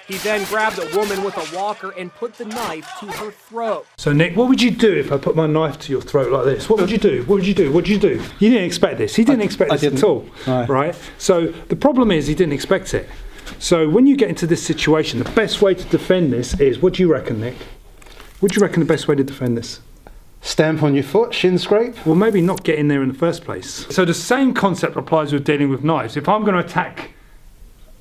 He then grabbed a woman with a walker and put the knife to her throat. So Nick, what would you do if I put my knife to your throat like this? What would you do? What would you do? What would you do? You didn't expect this. He didn't expect this at all, right? So the problem is he didn't expect it. So when you get into this situation, the best way to defend this is, what do you reckon, Nick? What do you reckon the best way to defend this? Stamp on your foot, shin scrape? Well, maybe not get in there in the first place. So the same concept applies with dealing with knives. If I'm going to attack,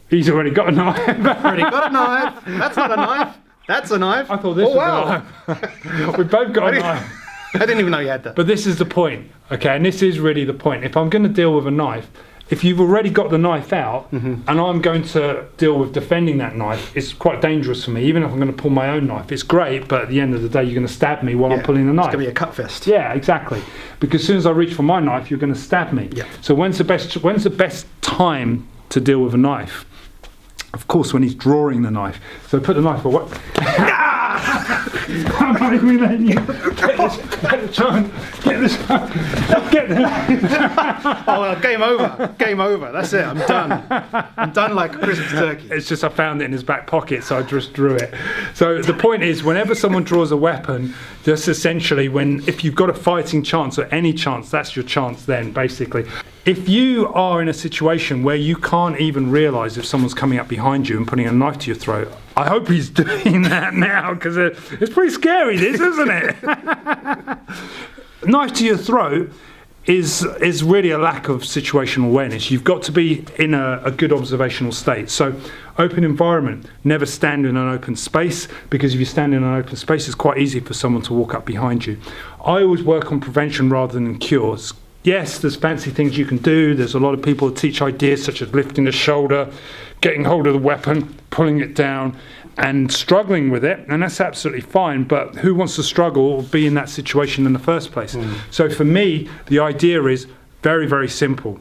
he's already got a knife. Already got a knife. That's not a knife. That's a knife. I thought this was a knife. We've both got a knife. I didn't even know you had that. But this is the point, okay? And this is really the point. If I'm going to deal with a knife, if you've already got the knife out and I'm going to deal with defending that knife, it's quite dangerous for me. Even if I'm going to pull my own knife, it's great, but at the end of the day, you're going to stab me while I'm pulling the knife. It's going to be a cut fist. Yeah, exactly. Because as soon as I reach for my knife, you're going to stab me. Yeah. So when's the best time to deal with a knife? Of course, when he's drawing the knife. So put the knife away. I'm not even letting you get the Chun. Get this. Get the. Oh, well, game over. Game over. That's it. I'm done. I'm done like a Christmas turkey. It's just I found it in his back pocket, so I just drew it. So the point is, whenever someone draws a weapon, just essentially if you've got a fighting chance or any chance, that's your chance then, basically. If you are in a situation where you can't even realise if someone's coming up behind you and putting a knife to your throat, I hope he's doing that now, because it's pretty scary, this, isn't it? Knife to your throat is really a lack of situational awareness. You've got to be in a good observational state. So open environment, never stand in an open space, because if you stand in an open space, it's quite easy for someone to walk up behind you. I always work on prevention rather than cures. Yes, there's fancy things you can do. There's a lot of people that teach ideas such as lifting the shoulder, getting hold of the weapon, pulling it down, and struggling with it, and that's absolutely fine, but who wants to struggle or be in that situation in the first place? So for me, the idea is very, very simple.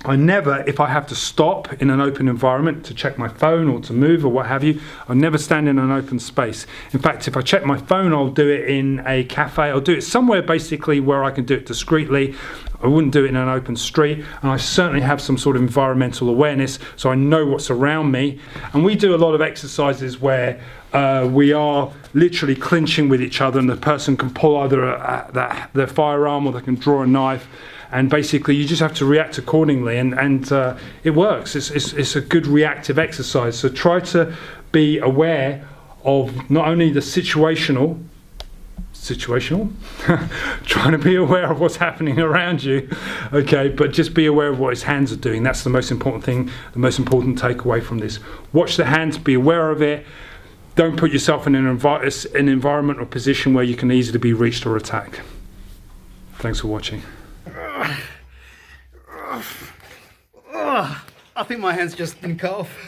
I never, if I have to stop in an open environment to check my phone or to move or what have you, I never stand in an open space. In fact, if I check my phone, I'll do it in a cafe. I'll do it somewhere basically where I can do it discreetly. I wouldn't do it in an open street, and I certainly have some sort of environmental awareness, so I know what's around me. And we do a lot of exercises where we are literally clinching with each other, and the person can pull either their firearm or they can draw a knife. And basically, you just have to react accordingly, and it works. It's a good reactive exercise. So try to be aware of not only the situational, trying to be aware of what's happening around you, okay, but just be aware of what his hands are doing. That's the most important thing, the most important takeaway from this. Watch the hands, be aware of it. Don't put yourself in an environment or position where you can easily be reached or attacked. Thanks for watching. I think my hand's just been cut off.